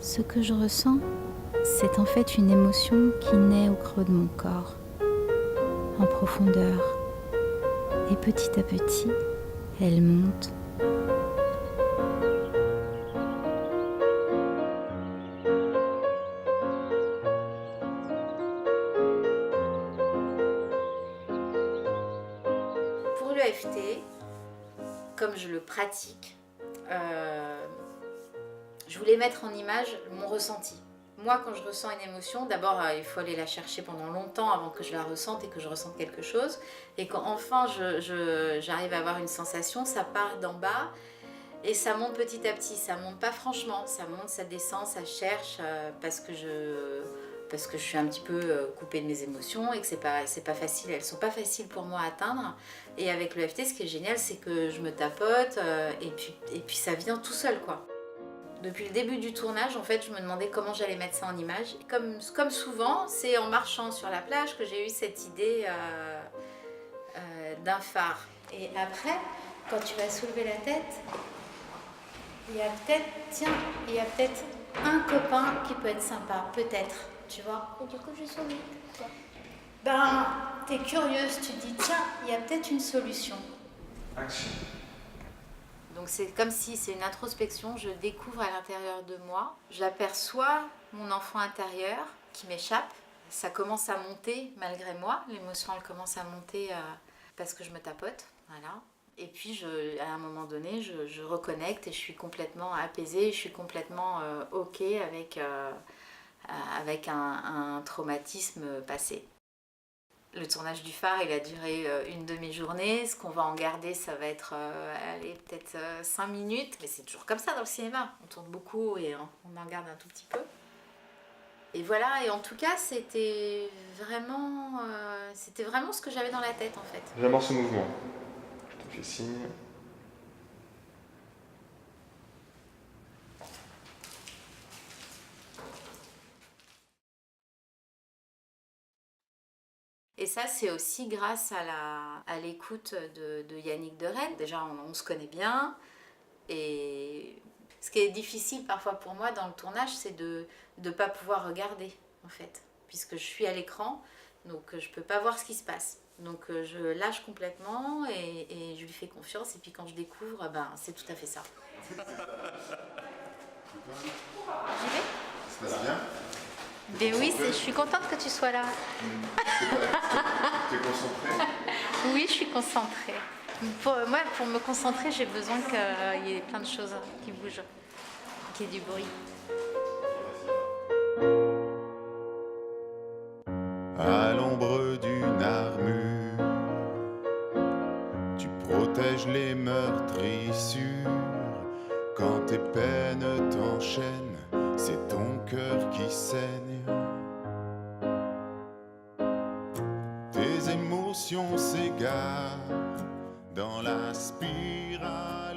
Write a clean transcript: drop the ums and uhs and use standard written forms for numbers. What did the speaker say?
Ce que je ressens, c'est en fait une émotion qui naît au creux de mon corps, en profondeur. Et petit à petit, elle monte. Pour l'EFT, comme je le pratique, je voulais mettre en image mon ressenti. Moi, quand je ressens une émotion, d'abord, il faut aller la chercher pendant longtemps avant que je la ressente et que je ressente quelque chose. Et quand enfin j'arrive à avoir une sensation, ça part d'en bas et ça monte petit à petit. Ça monte pas franchement, ça monte, ça descend, ça cherche parce que je suis un petit peu coupée de mes émotions et que c'est pas facile. Elles sont pas faciles pour moi à atteindre. Et avec l'EFT, ce qui est génial, c'est que je me tapote et puis ça vient tout seul, quoi. Depuis le début du tournage, en fait, je me demandais comment j'allais mettre ça en image. Et comme souvent, c'est en marchant sur la plage que j'ai eu cette idée d'un phare. Et après, quand tu vas soulever la tête, il y a peut-être un copain qui peut être sympa, peut-être, tu vois. Et du coup, je souris. Quoi? Ben, t'es curieuse, tu te dis, tiens, il y a peut-être une solution. Action. Donc c'est comme si c'est une introspection, je découvre à l'intérieur de moi, j'aperçois mon enfant intérieur qui m'échappe, ça commence à monter malgré moi, l'émotion elle commence à monter parce que je me tapote, voilà. Et puis à un moment donné, je reconnecte et je suis complètement apaisée, je suis complètement ok avec un traumatisme passé. Le tournage du phare, il a duré une demi-journée. Ce qu'on va en garder, ça va être peut-être 5 minutes. Mais c'est toujours comme ça dans le cinéma. On tourne beaucoup et on en garde un tout petit peu. Et voilà, et en tout cas, c'était vraiment ce que j'avais dans la tête en fait. J'amorce ce mouvement. Je te fais signe. Et ça, c'est aussi grâce à l'écoute de Yannick Derennes. Déjà, on se connaît bien. Et ce qui est difficile parfois pour moi dans le tournage, c'est de ne pas pouvoir regarder, en fait. Puisque je suis à l'écran, donc je ne peux pas voir ce qui se passe. Donc je lâche complètement et je lui fais confiance. Et puis quand je découvre, ben, c'est tout à fait ça. J'y vais ? Ça se passe bien? Ben oui, je suis contente que tu sois là. Tu es concentré? Oui, je suis concentrée. Pour me concentrer, j'ai besoin qu'il y ait plein de choses qui bougent, qu'il y ait du bruit. À l'ombre d'une armure, tu protèges les meurtrissures. Quand tes peines t'enchaînent, c'est ton cœur qui saigne. Tes émotions s'égarent dans la spirale.